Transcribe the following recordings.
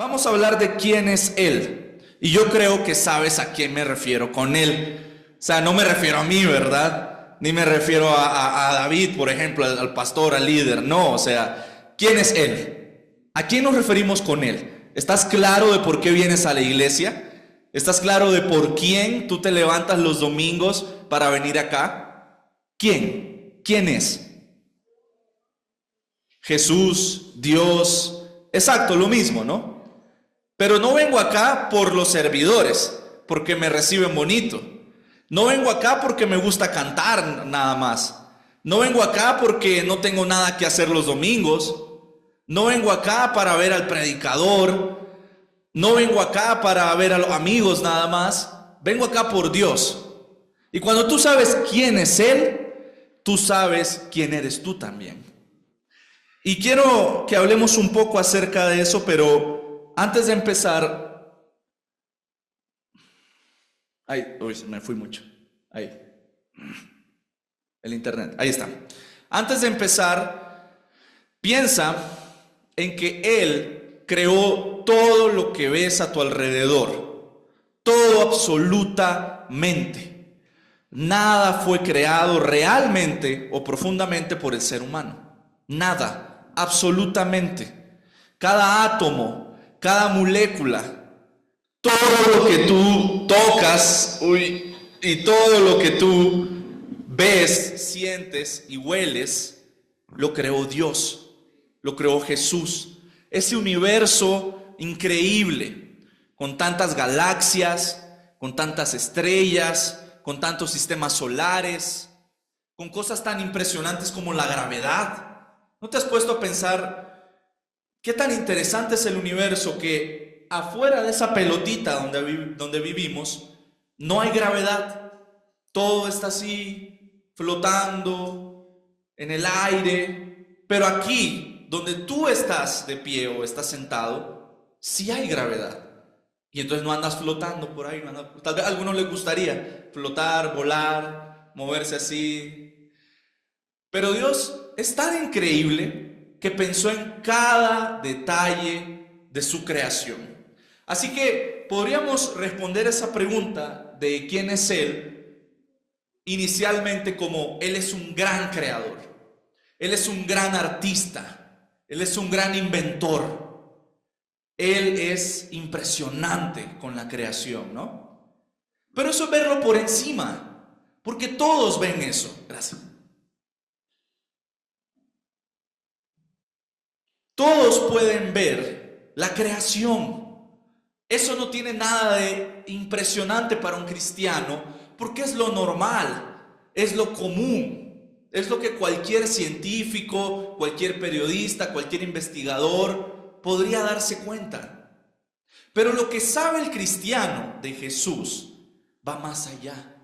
Vamos a hablar de quién es Él. Y yo creo que sabes a quién me refiero con Él. O sea, no me refiero a mí, ¿verdad? Ni me refiero a David, por ejemplo, al pastor, al líder. No, o sea, ¿quién es Él? ¿A quién nos referimos con Él? ¿Estás claro de por qué vienes a la iglesia? ¿Estás claro de por quién tú te levantas los domingos para venir acá? ¿Quién? ¿Quién es? Jesús, Dios, exacto, lo mismo, ¿no? Pero no vengo acá por los servidores, porque me reciben bonito. No vengo acá porque me gusta cantar nada más. No vengo acá porque no tengo nada que hacer los domingos. No vengo acá para ver al predicador. No vengo acá para ver a los amigos nada más. Vengo acá por Dios. Y cuando tú sabes quién es Él, tú sabes quién eres tú también. Y quiero que hablemos un poco acerca de eso, pero antes de empezar... Ay, uy, me fui mucho. Ahí. El internet, ahí está. Antes de empezar, piensa en que Él creó todo lo que ves a tu alrededor. Todo absolutamente. Nada fue creado realmente o profundamente por el ser humano. Nada. Absolutamente. Cada átomo, cada molécula, todo lo que tú tocas y todo lo que tú ves, sientes y hueles, lo creó Dios, lo creó Jesús. Ese universo increíble, con tantas galaxias, con tantas estrellas, con tantos sistemas solares, con cosas tan impresionantes como la gravedad. ¿No te has puesto a pensar qué tan interesante es el universo que afuera de esa pelotita donde vivimos no hay gravedad? Todo está así, flotando en el aire. Pero aquí, donde tú estás de pie o estás sentado, sí hay gravedad. Y entonces no andas flotando por ahí. Tal vez a algunos les gustaría flotar, volar, moverse así. Pero Dios es tan increíble que pensó en cada detalle de su creación. Así que podríamos responder esa pregunta de quién es Él inicialmente como Él es un gran creador, Él es un gran artista, Él es un gran inventor, Él es impresionante con la creación, ¿no? Pero eso es verlo por encima, porque todos ven eso. Gracias. Todos pueden ver la creación. Eso no tiene nada de impresionante para un cristiano, porque es lo normal, es lo común, es lo que cualquier científico, cualquier periodista, cualquier investigador podría darse cuenta. Pero lo que sabe el cristiano de Jesús va más allá.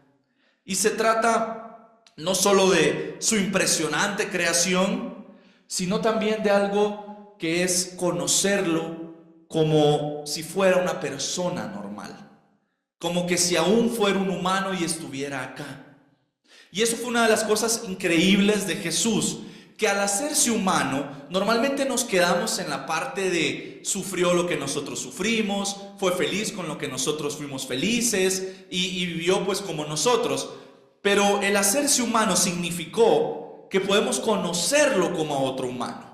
Y se trata no solo de su impresionante creación, sino también de algo que es conocerlo como si fuera una persona normal, como que si aún fuera un humano y estuviera acá. Y eso fue una de las cosas increíbles de Jesús, que al hacerse humano, normalmente nos quedamos en la parte de sufrió lo que nosotros sufrimos, fue feliz con lo que nosotros fuimos felices y vivió pues como nosotros. Pero el hacerse humano significó que podemos conocerlo como a otro humano.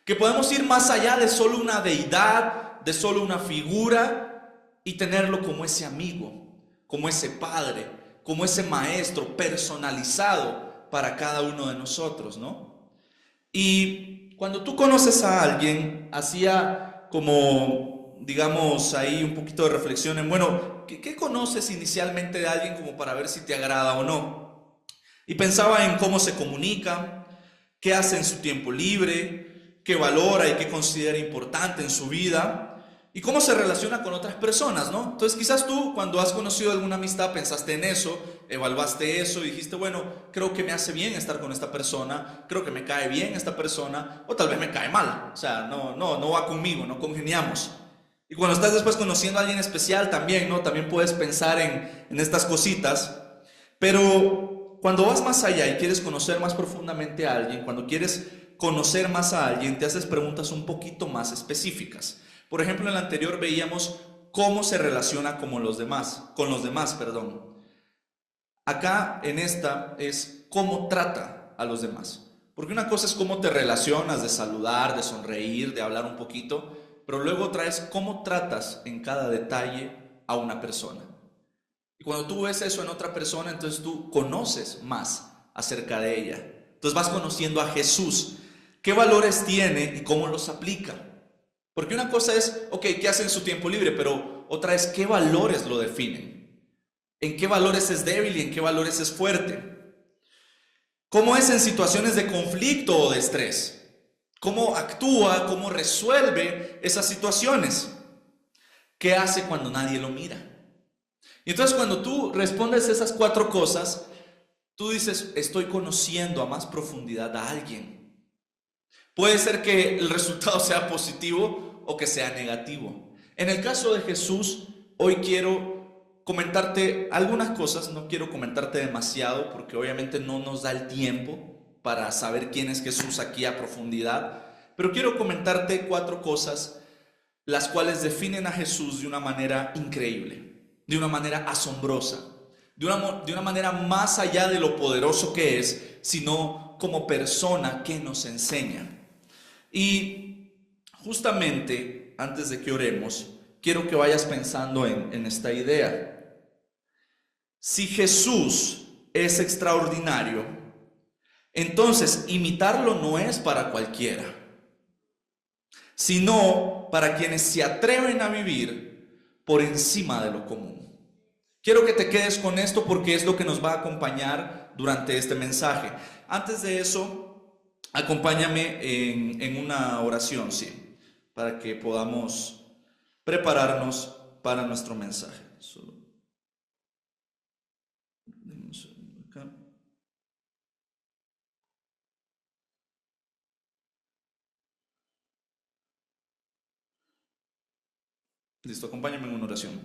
Que podemos ir más allá de solo una deidad, de solo una figura y tenerlo como ese amigo, como ese padre, como ese maestro personalizado para cada uno de nosotros, ¿no? Y cuando tú conoces a alguien, hacía como, digamos, ahí un poquito de reflexión en, bueno, ¿qué conoces inicialmente de alguien como para ver si te agrada o no? Y pensaba en cómo se comunica, qué hace en su tiempo libre, qué valora y qué considera importante en su vida y cómo se relaciona con otras personas, ¿no? Entonces quizás tú cuando has conocido alguna amistad pensaste en eso, evaluaste eso y dijiste, bueno, creo que me hace bien estar con esta persona, creo que me cae bien esta persona o tal vez me cae mal, o sea, no va conmigo, no congeniamos. Y cuando estás después conociendo a alguien especial también, ¿no? También puedes pensar en estas cositas, pero cuando vas más allá y quieres conocer más profundamente a alguien, cuando quieres conocer más a alguien, te haces preguntas un poquito más específicas. Por ejemplo, en el anterior veíamos cómo se relaciona con los demás, perdón. Acá en esta es cómo trata a los demás. Porque una cosa es cómo te relacionas, de saludar, de sonreír, de hablar un poquito, pero luego traes cómo tratas en cada detalle a una persona. Y cuando tú ves eso en otra persona, entonces tú conoces más acerca de ella. Entonces vas conociendo a Jesús, qué valores tiene y cómo los aplica. Porque una cosa es, ok, ¿qué hace en su tiempo libre? Pero otra es, ¿qué valores lo definen? ¿En qué valores es débil y en qué valores es fuerte? ¿Cómo es en situaciones de conflicto o de estrés? ¿Cómo actúa, cómo resuelve esas situaciones? ¿Qué hace cuando nadie lo mira? Y entonces cuando tú respondes esas 4 cosas, tú dices, estoy conociendo a más profundidad a alguien. Puede ser que el resultado sea positivo o que sea negativo. En el caso de Jesús, hoy quiero comentarte algunas cosas, no quiero comentarte demasiado porque obviamente no nos da el tiempo para saber quién es Jesús aquí a profundidad, pero quiero comentarte 4 cosas las cuales definen a Jesús de una manera increíble, de una manera asombrosa, de una manera más allá de lo poderoso que es, sino como persona que nos enseña. Y justamente antes de que oremos, quiero que vayas pensando en esta idea. Si Jesús es extraordinario, entonces imitarlo no es para cualquiera, sino para quienes se atreven a vivir por encima de lo común. Quiero que te quedes con esto porque es lo que nos va a acompañar durante este mensaje. Antes de eso, acompáñame en una oración, sí, para que podamos prepararnos para nuestro mensaje. Acá. Listo, acompáñame en una oración.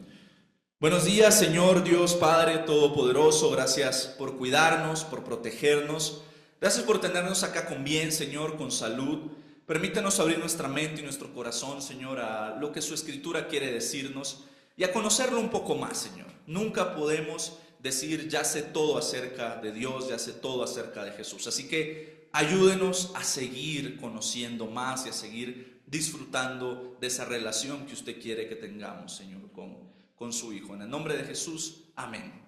Buenos días, Señor Dios Padre Todopoderoso, gracias por cuidarnos, por protegernos, gracias por tenernos acá con bien, Señor, con salud. Permítenos abrir nuestra mente y nuestro corazón, Señor, a lo que su Escritura quiere decirnos y a conocerlo un poco más, Señor. Nunca podemos decir, ya sé todo acerca de Dios, ya sé todo acerca de Jesús. Así que ayúdenos a seguir conociendo más y a seguir disfrutando de esa relación que usted quiere que tengamos, Señor, con su Hijo. En el nombre de Jesús, amén.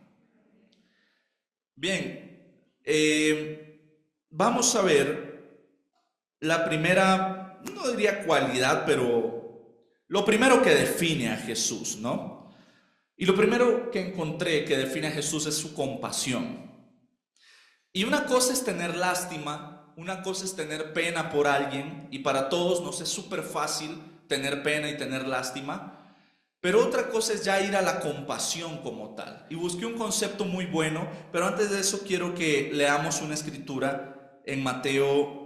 Bien, vamos a ver la primera, no diría cualidad, pero lo primero que define a Jesús, ¿no? Y lo primero que encontré que define a Jesús es su compasión. Y una cosa es tener lástima, una cosa es tener pena por alguien, y para todos nos es súper fácil tener pena y tener lástima. Pero otra cosa es ya ir a la compasión como tal. Y busqué un concepto muy bueno, pero antes de eso quiero que leamos una escritura en Mateo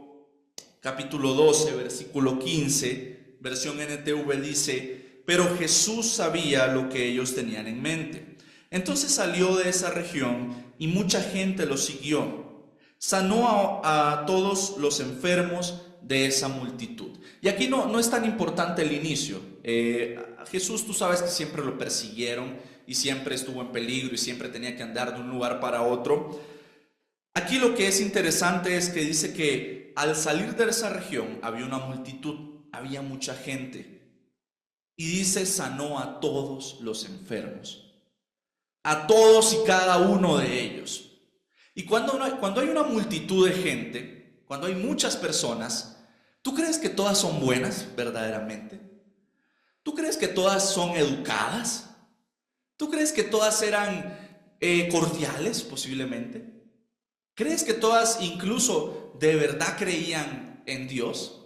capítulo 12, versículo 15, versión NTV dice, pero Jesús sabía lo que ellos tenían en mente. Entonces salió de esa región y mucha gente lo siguió. Sanó a todos los enfermos de esa multitud. Y aquí no es tan importante el inicio. A Jesús, tú sabes que siempre lo persiguieron y siempre estuvo en peligro y siempre tenía que andar de un lugar para otro. Aquí lo que es interesante es que dice que al salir de esa región había una multitud, había mucha gente. Y dice, sanó a todos los enfermos, a todos y cada uno de ellos. Y cuando hay una multitud de gente, cuando hay muchas personas, ¿tú crees que todas son buenas verdaderamente? ¿Tú crees que todas son educadas? ¿Tú crees que todas eran cordiales posiblemente? ¿Crees que todas incluso de verdad creían en Dios?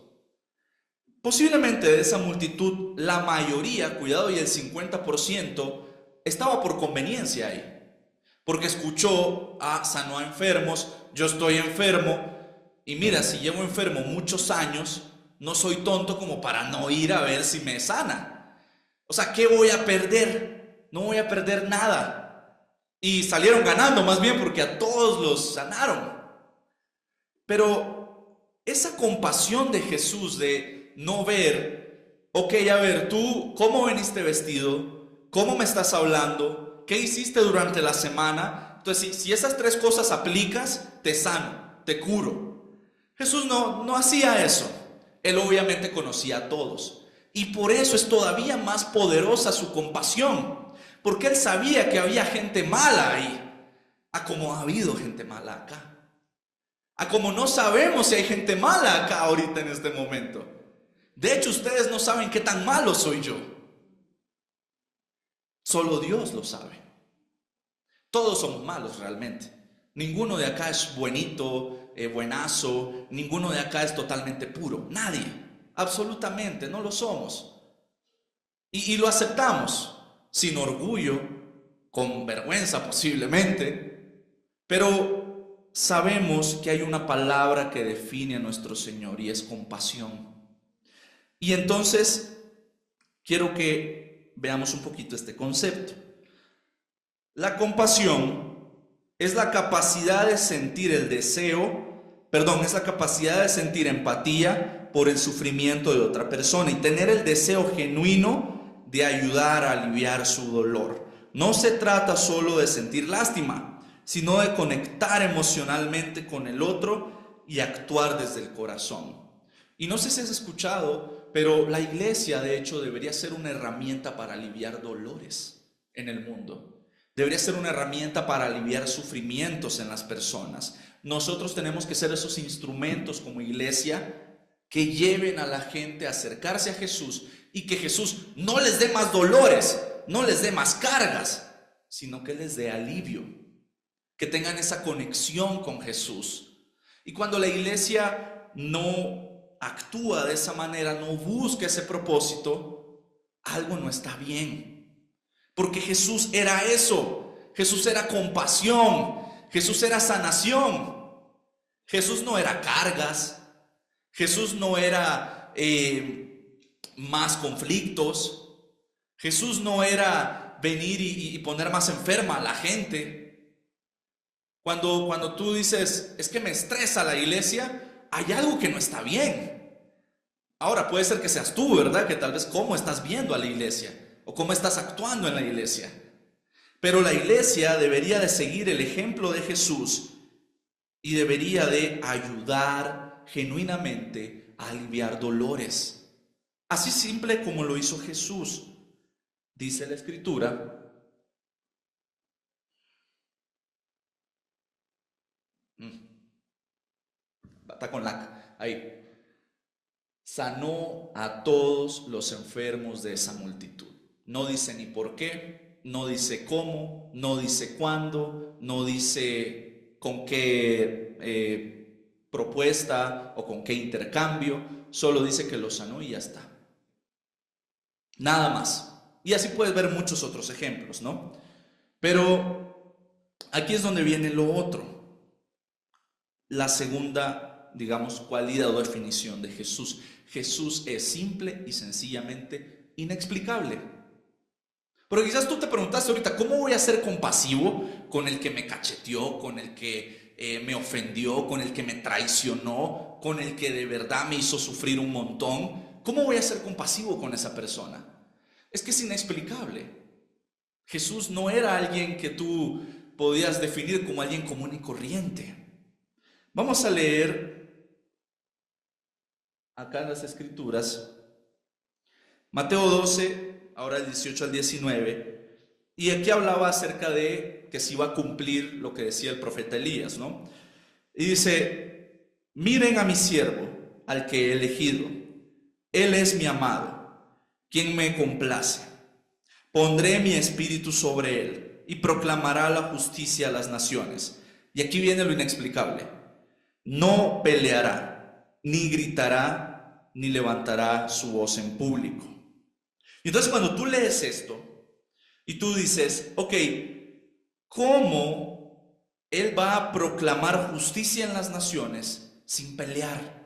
Posiblemente de esa multitud, la mayoría, cuidado, y el 50% estaba por conveniencia ahí. Porque escuchó, sanó a enfermos, yo estoy enfermo, y mira, si llevo enfermo muchos años, no soy tonto como para no ir a ver si me sana. O sea, ¿qué voy a perder? No voy a perder nada. Y salieron ganando más bien porque a todos los sanaron. Pero esa compasión de Jesús de no ver, ok, a ver, tú, ¿cómo veniste vestido? ¿Cómo me estás hablando? ¿Qué hiciste durante la semana? Entonces, si esas tres cosas aplicas, te sano, te curo. Jesús no hacía eso. Él obviamente conocía a todos. Y por eso es todavía más poderosa su compasión. Porque él sabía que había gente mala ahí. A como ha habido gente mala acá. A como no sabemos si hay gente mala acá ahorita en este momento. De hecho, ustedes no saben qué tan malo soy yo. Solo Dios lo sabe. Todos somos malos realmente. Ninguno de acá es buenito, buenazo. Ninguno de acá es totalmente puro. Nadie. Absolutamente, no lo somos. Y lo aceptamos. Sin orgullo, con vergüenza posiblemente. Pero sabemos que hay una palabra que define a nuestro Señor y es compasión. Y entonces quiero que veamos un poquito este concepto. La compasión es la capacidad de sentir es la capacidad de sentir empatía por el sufrimiento de otra persona y tener el deseo genuino de ayudar a aliviar su dolor. No se trata solo de sentir lástima, sino de conectar emocionalmente con el otro y actuar desde el corazón. Y no sé si has escuchado, pero la iglesia de hecho debería ser una herramienta para aliviar dolores en el mundo. Debería ser una herramienta para aliviar sufrimientos en las personas. Nosotros tenemos que ser esos instrumentos como iglesia que lleven a la gente a acercarse a Jesús y que Jesús no les dé más dolores, no les dé más cargas, sino que les dé alivio, que tengan esa conexión con Jesús. Y cuando la iglesia no actúa de esa manera, no busca ese propósito, algo no está bien. Porque Jesús era eso. Jesús era compasión. Jesús era sanación. Jesús no era cargas. Jesús no era más conflictos. Jesús no era venir y poner más enferma a la gente. Cuando tú dices, es que me estresa la iglesia, hay algo que no está bien. Ahora puede ser que seas tú, ¿verdad? Que tal vez cómo estás viendo a la iglesia o cómo estás actuando en la iglesia. Pero la iglesia debería de seguir el ejemplo de Jesús y debería de ayudar genuinamente a aliviar dolores. Así simple como lo hizo Jesús. Dice la Escritura, está con la ahí, sanó a todos los enfermos de esa multitud. No dice ni por qué, no dice cómo, no dice cuándo, no dice con qué propuesta o con qué intercambio, solo dice que lo sanó y ya está. Nada más. Y así puedes ver muchos otros ejemplos, ¿no? Pero aquí es donde viene lo otro. La segunda, digamos, cualidad o definición de Jesús. Jesús es simple y sencillamente inexplicable. Pero quizás tú te preguntaste ahorita, ¿cómo voy a ser compasivo con el que me cacheteó, con el que me ofendió, con el que me traicionó, con el que de verdad me hizo sufrir un montón? ¿Cómo voy a ser compasivo con esa persona? Es que es inexplicable. Jesús no era alguien que tú podías definir como alguien común y corriente. Vamos a leer acá en las Escrituras, Mateo 12, ahora el 18 al 19, y aquí hablaba acerca de que se iba a cumplir lo que decía el profeta Elías, ¿no? Y dice, miren a mi siervo, al que he elegido, él es mi amado, quien me complace. Pondré mi espíritu sobre él y proclamará la justicia a las naciones. Y aquí viene lo inexplicable. No peleará, ni gritará, ni levantará su voz en público. Y entonces cuando tú lees esto y tú dices, ok, ¿cómo él va a proclamar justicia en las naciones sin pelear?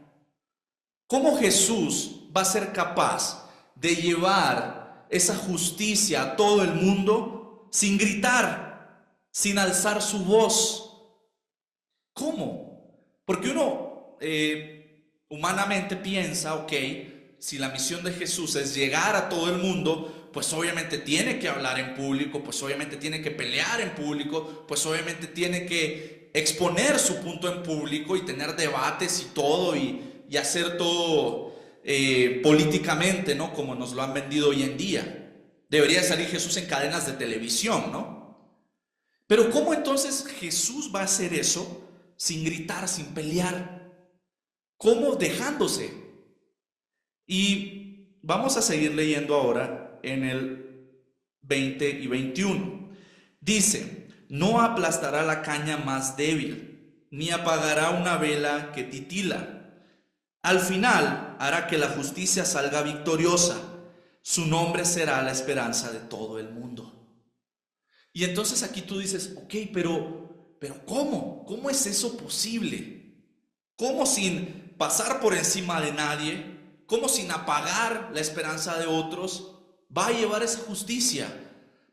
¿Cómo Jesús va a ser capaz de llevar esa justicia a todo el mundo sin gritar, sin alzar su voz? ¿Cómo? Porque uno humanamente piensa, ok, si la misión de Jesús es llegar a todo el mundo, pues obviamente tiene que hablar en público, pues obviamente tiene que pelear en público, pues obviamente tiene que exponer su punto en público y tener debates y todo y hacer todo políticamente, ¿no? Como nos lo han vendido hoy en día. Debería salir Jesús en cadenas de televisión, ¿no? Pero ¿cómo entonces Jesús va a hacer eso sin gritar, sin pelear? ¿Cómo? Dejándose. Y vamos a seguir leyendo ahora en el 20 y 21. Dice: no aplastará la caña más débil, ni apagará una vela que titila. Al final hará que la justicia salga victoriosa. Su nombre será la esperanza de todo el mundo. Y entonces aquí tú dices, ok, pero ¿cómo? ¿Cómo es eso posible? ¿Cómo sin pasar por encima de nadie? ¿Cómo sin apagar la esperanza de otros va a llevar esa justicia?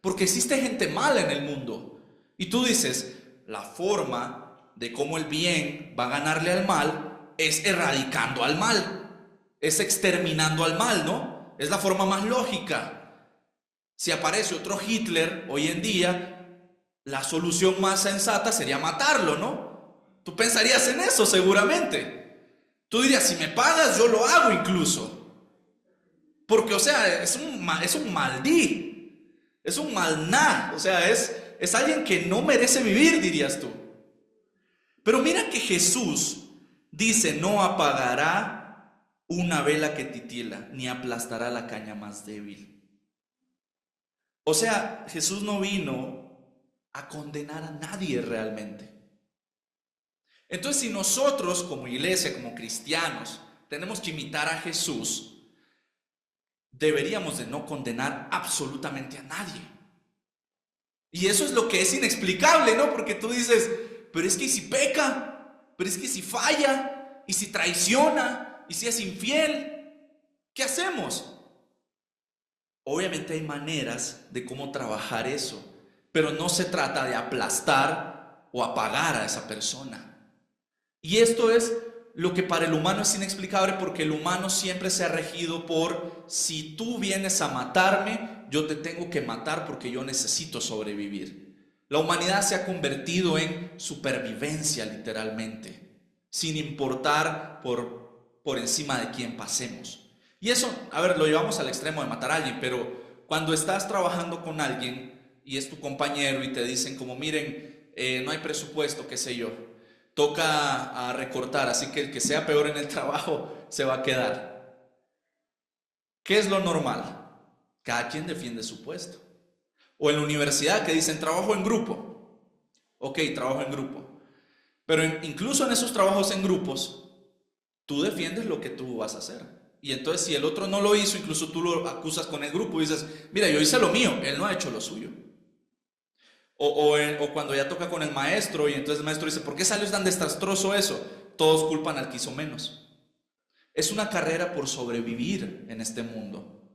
Porque existe gente mala en el mundo. Y tú dices, la forma de cómo el bien va a ganarle al mal es erradicando al mal, es exterminando al mal, ¿no? Es la forma más lógica. Si aparece otro Hitler hoy en día, la solución más sensata sería matarlo, ¿no? Tú pensarías en eso seguramente. Tú dirías, si me pagas, yo lo hago incluso. Porque, o sea, es un maldí, es un malná, o sea, es alguien que no merece vivir, dirías tú. Pero mira que Jesús dice, no apagará una vela que titila, ni aplastará la caña más débil. O sea, Jesús no vino a condenar a nadie realmente. Entonces, si nosotros como iglesia, como cristianos, tenemos que imitar a Jesús, deberíamos de no condenar absolutamente a nadie. Y eso es lo que es inexplicable, ¿no? Porque tú dices, pero es que si peca, pero es que si falla, y si traiciona, y si es infiel, ¿qué hacemos? Obviamente hay maneras de cómo trabajar eso, pero no se trata de aplastar o apagar a esa persona. Y esto es lo que para el humano es inexplicable, porque el humano siempre se ha regido por: si tú vienes a matarme, yo te tengo que matar porque yo necesito sobrevivir. La humanidad se ha convertido en supervivencia literalmente, sin importar por encima de quién pasemos. Y eso, a ver, lo llevamos al extremo de matar a alguien, pero cuando estás trabajando con alguien y es tu compañero y te dicen como, miren, no hay presupuesto, qué sé yo, toca a recortar, así que el que sea peor en el trabajo se va a quedar. ¿Qué es lo normal? Cada quien defiende su puesto. O en la universidad que dicen trabajo en grupo. Ok, trabajo en grupo. Pero incluso en esos trabajos en grupos, tú defiendes lo que tú vas a hacer. Y entonces si el otro no lo hizo, incluso tú lo acusas con el grupo y dices, mira, yo hice lo mío, él no ha hecho lo suyo. O cuando ya toca con el maestro y entonces el maestro dice, ¿por qué salió tan desastroso eso? Todos culpan al que hizo menos. Es una carrera por sobrevivir en este mundo.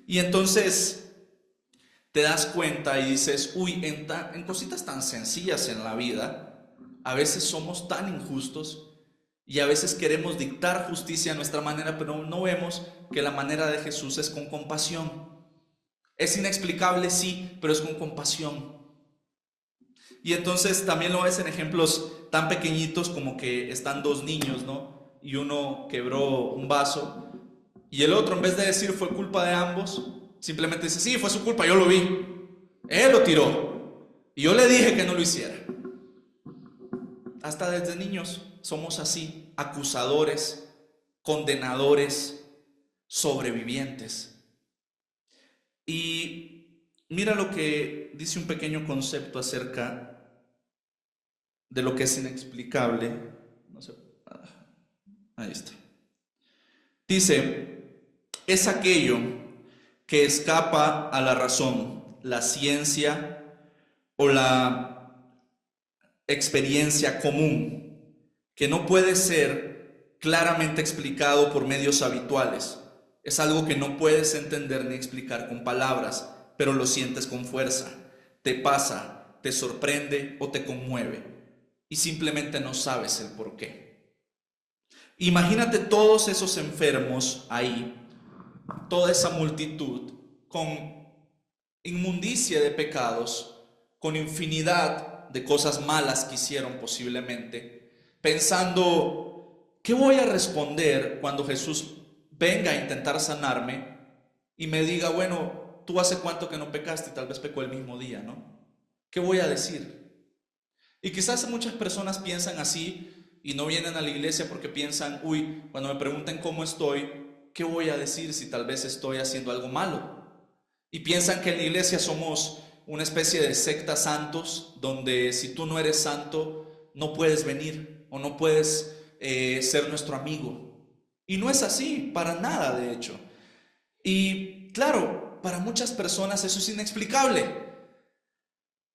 Y entonces te das cuenta y dices, uy, en cositas tan sencillas en la vida, a veces somos tan injustos y a veces queremos dictar justicia a nuestra manera, pero no vemos que la manera de Jesús es con compasión. Es inexplicable, sí, pero es con compasión. Y entonces también lo ves en ejemplos tan pequeñitos como que están dos niños, ¿no? Y uno quebró un vaso y el otro, en vez de decir fue culpa de ambos, simplemente dice, sí, fue su culpa, yo lo vi. Él lo tiró y yo le dije que no lo hiciera. Hasta desde niños somos así, acusadores, condenadores, sobrevivientes. Y mira lo que dice un pequeño concepto acerca de lo que es inexplicable. No sé, ahí está. Dice, es aquello que escapa a la razón, la ciencia o la experiencia común, que no puede ser claramente explicado por medios habituales. Es algo que no puedes entender ni explicar con palabras, pero lo sientes con fuerza. Te pasa, te sorprende o te conmueve y simplemente no sabes el por qué. Imagínate todos esos enfermos ahí, toda esa multitud con inmundicia de pecados, con infinidad de cosas malas que hicieron posiblemente, pensando, ¿qué voy a responder cuando Jesús venga a intentar sanarme y me diga, bueno, tú hace cuánto que no pecaste y tal vez pecó el mismo día, ¿no? ¿Qué voy a decir? Y quizás muchas personas piensan así y no vienen a la iglesia porque piensan, uy, cuando me pregunten cómo estoy, ¿qué voy a decir si tal vez estoy haciendo algo malo? Y piensan que en la iglesia somos una especie de secta santos, donde si tú no eres santo, no puedes venir o no puedes ser nuestro amigo. Y no es así, para nada de hecho. Y claro, para muchas personas eso es inexplicable.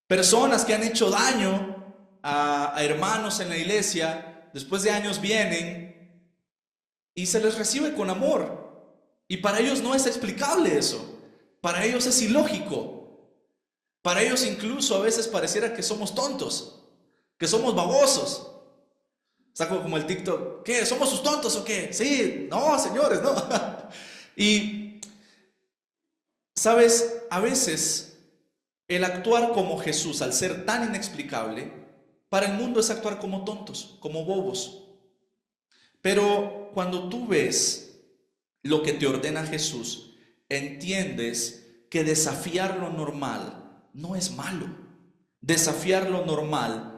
Personas que han hecho daño a hermanos en la iglesia, después de años vienen y se les recibe con amor. Y para ellos no es explicable eso. Para ellos es ilógico. Para ellos incluso a veces pareciera que somos tontos, que somos babosos. Saco como el TikTok, ¿qué? ¿Somos sus tontos o qué? Sí, no, señores, no. Y, ¿sabes? A veces el actuar como Jesús, al ser tan inexplicable, para el mundo es actuar como tontos, como bobos. Pero cuando tú ves lo que te ordena Jesús, entiendes que desafiar lo normal no es malo. Desafiar lo normal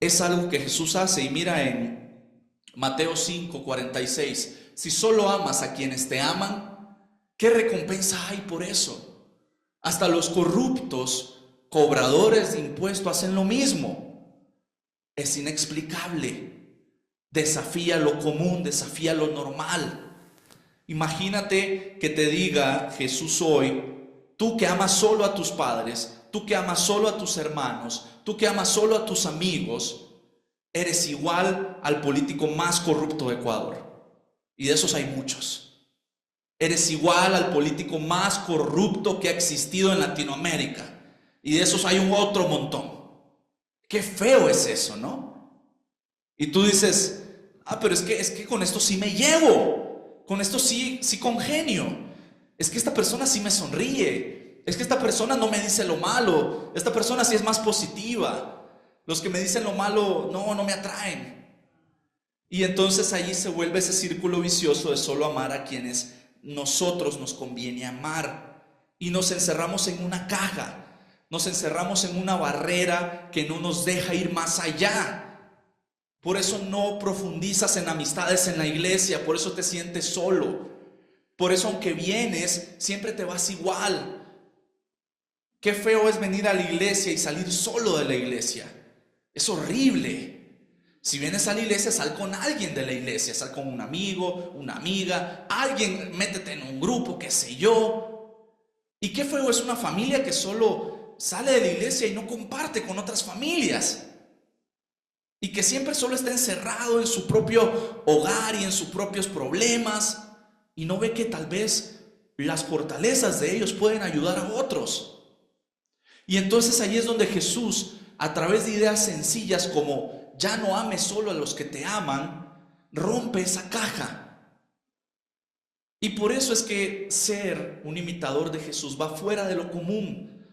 es algo que Jesús hace. Y mira en Mateo 5:46, si solo amas a quienes te aman, ¿qué recompensa hay por eso? Hasta los corruptos, cobradores de impuestos, hacen lo mismo. Es inexplicable. Desafía lo común, desafía lo normal. Imagínate que te diga Jesús hoy, tú que amas solo a tus padres, tú que amas solo a tus hermanos, tú que amas solo a tus amigos, eres igual al político más corrupto de Ecuador. Y de esos hay muchos. Eres igual al político más corrupto que ha existido en Latinoamérica. Y de esos hay un otro montón. Qué feo es eso, ¿no? Y tú dices, pero es que con esto sí me llevo. Con esto sí congenio. Es que esta persona sí me sonríe. Es que esta persona no me dice lo malo. Esta persona sí es más positiva. Los que me dicen lo malo no me atraen. Y entonces allí se vuelve ese círculo vicioso de solo amar a quienes nosotros nos conviene amar. Y nos encerramos en una caja. Nos encerramos en una barrera que no nos deja ir más allá. Por eso no profundizas en amistades en la iglesia, por eso te sientes solo. Por eso aunque vienes, siempre te vas igual. Qué feo es venir a la iglesia y salir solo de la iglesia. Es horrible. Si vienes a la iglesia, sal con alguien de la iglesia, sal con un amigo, una amiga, alguien, métete en un grupo, qué sé yo. Y qué feo es una familia que solo sale de la iglesia y no comparte con otras familias. Y que siempre solo está encerrado en su propio hogar y en sus propios problemas. Y no ve que tal vez las fortalezas de ellos pueden ayudar a otros. Y entonces ahí es donde Jesús, a través de ideas sencillas como ya no ames solo a los que te aman, rompe esa caja. Y por eso es que ser un imitador de Jesús va fuera de lo común.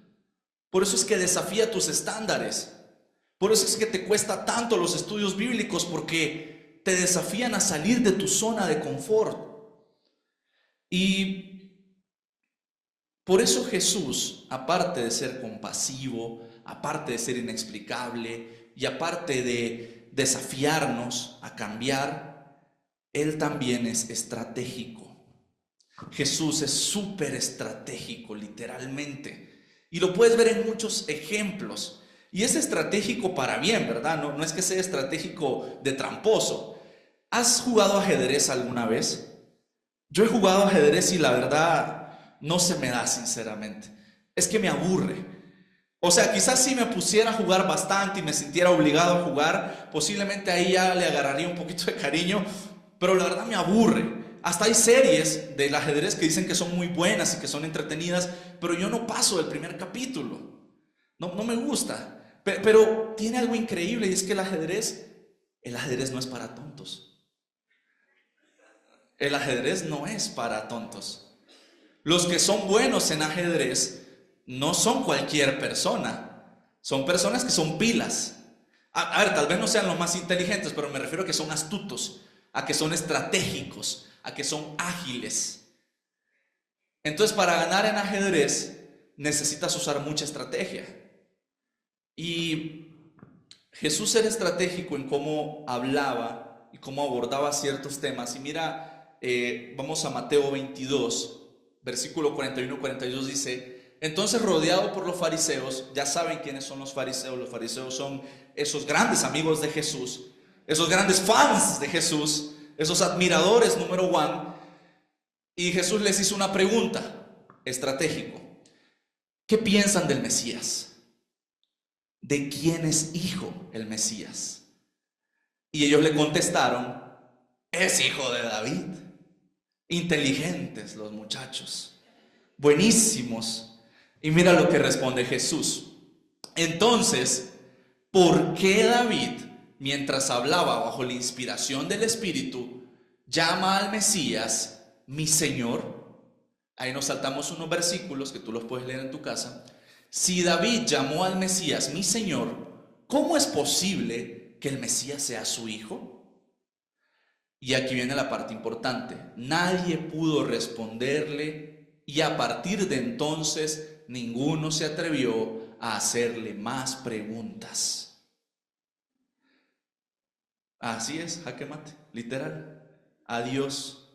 Por eso es que desafía tus estándares. Por eso es que te cuesta tanto los estudios bíblicos, porque te desafían a salir de tu zona de confort. Y por eso Jesús, aparte de ser compasivo, aparte de ser inexplicable y aparte de desafiarnos a cambiar, Él también es estratégico. Jesús es súper estratégico, literalmente. Y lo puedes ver en muchos ejemplos. Y es estratégico para bien, ¿verdad? No es que sea estratégico de tramposo. ¿Has jugado ajedrez alguna vez? Yo he jugado ajedrez y la verdad no se me da, sinceramente. Es que me aburre. O sea, quizás si me pusiera a jugar bastante y me sintiera obligado a jugar, posiblemente ahí ya le agarraría un poquito de cariño, pero la verdad me aburre. Hasta hay series del ajedrez que dicen que son muy buenas y que son entretenidas, pero yo no paso del primer capítulo. No me gusta. Pero tiene algo increíble, y es que el ajedrez no es para tontos. El ajedrez no es para tontos. Los que son buenos en ajedrez no son cualquier persona. Son personas que son pilas. A ver, tal vez no sean los más inteligentes, pero me refiero a que son astutos, a que son estratégicos, a que son ágiles. Entonces, para ganar en ajedrez necesitas usar mucha estrategia. Y Jesús era estratégico en cómo hablaba y cómo abordaba ciertos temas. Y mira, vamos a Mateo 22, versículo 41-42 dice: entonces, rodeado por los fariseos, ya saben quiénes son los fariseos son esos grandes amigos de Jesús, esos grandes fans de Jesús, esos admiradores número uno. Y Jesús les hizo una pregunta estratégico: ¿qué piensan del Mesías? ¿De quién es hijo el Mesías? Y ellos le contestaron: es hijo de David. Inteligentes los muchachos, buenísimos. Y mira lo que responde Jesús: entonces, ¿por qué David, mientras hablaba bajo la inspiración del Espíritu, llama al Mesías mi Señor? Ahí nos saltamos unos versículos que tú los puedes leer en tu casa. Si David llamó al Mesías mi Señor, ¿cómo es posible que el Mesías sea su hijo? Y aquí viene la parte importante. Nadie pudo responderle, y a partir de entonces ninguno se atrevió a hacerle más preguntas. Así es, jaque mate, literal. Adiós.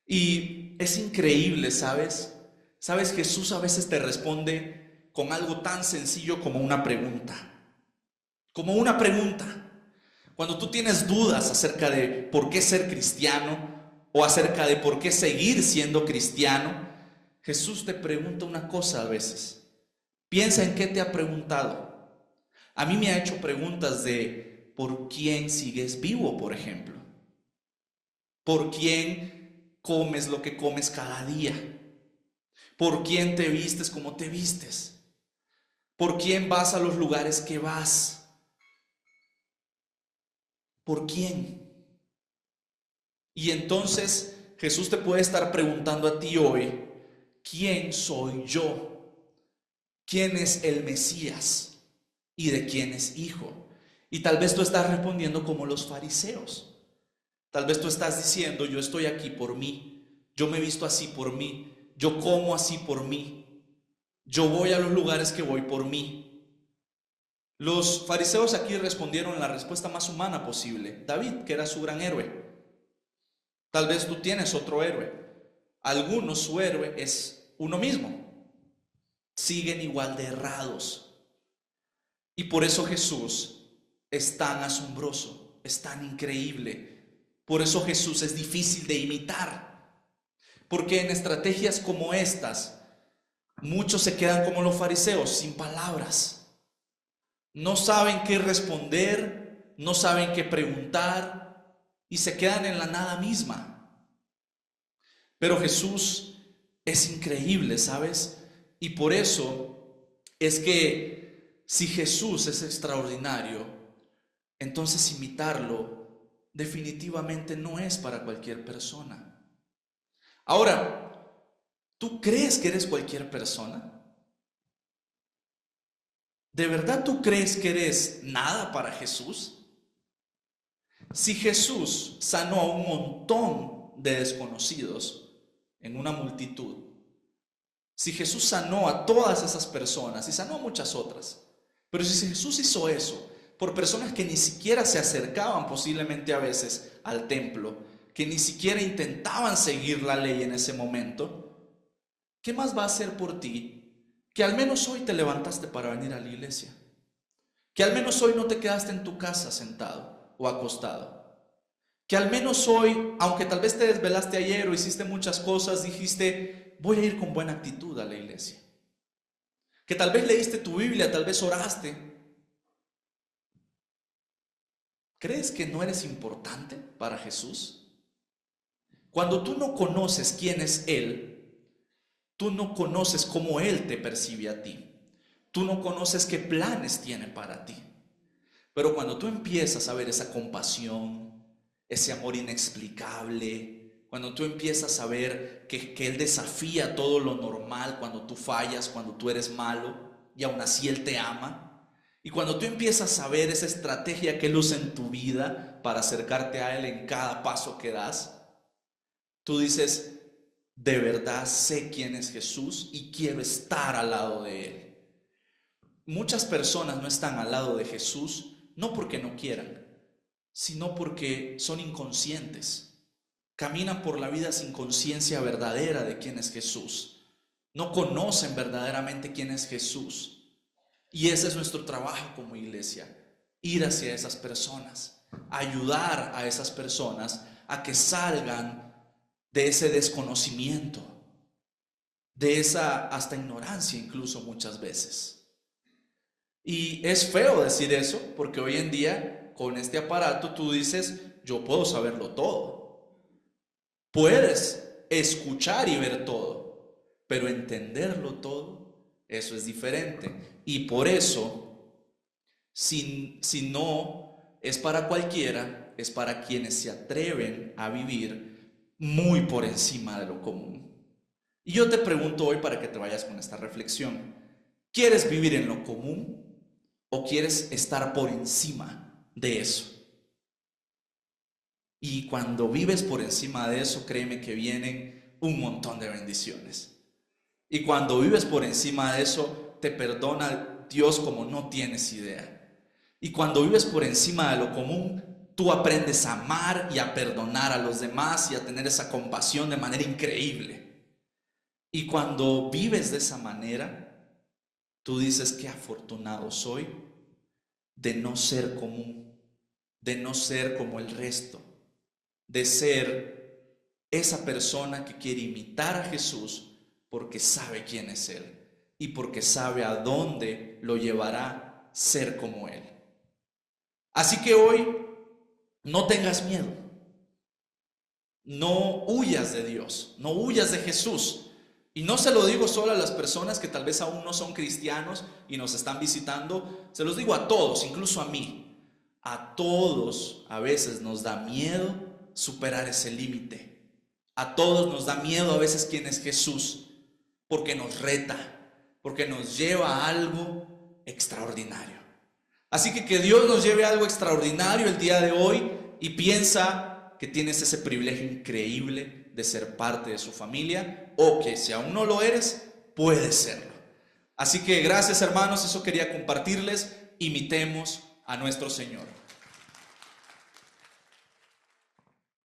Y es increíble, ¿sabes? ¿Sabes? Jesús a veces te responde con algo tan sencillo como una pregunta. Como una pregunta. Cuando tú tienes dudas acerca de por qué ser cristiano o acerca de por qué seguir siendo cristiano, Jesús te pregunta una cosa a veces. Piensa en qué te ha preguntado. A mí me ha hecho preguntas de ¿por quién sigues vivo, por ejemplo? ¿Por quién comes lo que comes cada día? ¿Por quién te vistes como te vistes? ¿Por quién vas a los lugares que vas? ¿Por quién? Y entonces Jesús te puede estar preguntando a ti hoy: ¿quién soy yo? ¿Quién es el Mesías? ¿Y de quién es hijo? Y tal vez tú estás respondiendo como los fariseos. Tal vez tú estás diciendo: yo estoy aquí por mí, yo me he visto así por mí, yo como así por mí, yo voy a los lugares que voy por mí. Los fariseos aquí respondieron la respuesta más humana posible: David, que era su gran héroe. Tal vez tú tienes otro héroe. Algunos su héroe es uno mismo. Siguen igual de errados. Y por eso Jesús es tan asombroso, es tan increíble. Por eso Jesús es difícil de imitar. Porque en estrategias como estas, muchos se quedan como los fariseos, sin palabras. No saben qué responder, no saben qué preguntar y se quedan en la nada misma. Pero Jesús es increíble, ¿sabes? Y por eso es que si Jesús es extraordinario, entonces imitarlo definitivamente no es para cualquier persona. Ahora, ¿tú crees que eres cualquier persona? ¿De verdad tú crees que eres nada para Jesús? Si Jesús sanó a un montón de desconocidos en una multitud, si Jesús sanó a todas esas personas y sanó a muchas otras, pero si Jesús hizo eso por personas que ni siquiera se acercaban posiblemente a veces al templo, que ni siquiera intentaban seguir la ley en ese momento, ¿qué más va a hacer por ti? Que al menos hoy te levantaste para venir a la iglesia. Que al menos hoy no te quedaste en tu casa sentado o acostado. Que al menos hoy, aunque tal vez te desvelaste ayer o hiciste muchas cosas, dijiste: voy a ir con buena actitud a la iglesia. Que tal vez leíste tu Biblia, tal vez oraste. ¿Crees que no eres importante para Jesús? Cuando tú no conoces quién es Él, tú no conoces cómo Él te percibe a ti. Tú no conoces qué planes tiene para ti. Pero cuando tú empiezas a ver esa compasión, ese amor inexplicable, cuando tú empiezas a ver que Él desafía todo lo normal, cuando tú fallas, cuando tú eres malo, y aún así Él te ama, y cuando tú empiezas a ver esa estrategia que Él usa en tu vida para acercarte a Él en cada paso que das, tú dices, de verdad sé quién es Jesús y quiero estar al lado de Él. Muchas personas no están al lado de Jesús, no porque no quieran, sino porque son inconscientes. Caminan por la vida sin conciencia verdadera de quién es Jesús. No conocen verdaderamente quién es Jesús. Y ese es nuestro trabajo como iglesia, ir hacia esas personas, ayudar a esas personas a que salgan de ese desconocimiento, de esa hasta ignorancia incluso muchas veces. Y es feo decir eso, porque hoy en día con este aparato tú dices, yo puedo saberlo todo. Puedes escuchar y ver todo, pero entenderlo todo, eso es diferente. Y por eso, si no es para cualquiera, es para quienes se atreven a vivir muy por encima de lo común. Y yo te pregunto hoy para que te vayas con esta reflexión, ¿quieres vivir en lo común o quieres estar por encima de eso? Y cuando vives por encima de eso, créeme que vienen un montón de bendiciones. Y cuando vives por encima de eso, te perdona Dios como no tienes idea. Y cuando vives por encima de lo común, tú aprendes a amar y a perdonar a los demás y a tener esa compasión de manera increíble. Y cuando vives de esa manera, tú dices, qué afortunado soy de no ser común, de no ser como el resto, de ser esa persona que quiere imitar a Jesús porque sabe quién es Él y porque sabe a dónde lo llevará ser como Él. Así que hoy no tengas miedo, no huyas de Dios, no huyas de Jesús. Y no se lo digo solo a las personas que tal vez aún no son cristianos y nos están visitando, se los digo a todos, incluso a mí. A todos a veces nos da miedo superar ese límite. A todos nos da miedo a veces quién es Jesús, porque nos reta, porque nos lleva a algo extraordinario. Así que Dios nos lleve a algo extraordinario el día de hoy y piensa que tienes ese privilegio increíble de ser parte de su familia, o que si aún no lo eres, puedes serlo. Así que gracias, hermanos, eso quería compartirles. Imitemos a nuestro Señor.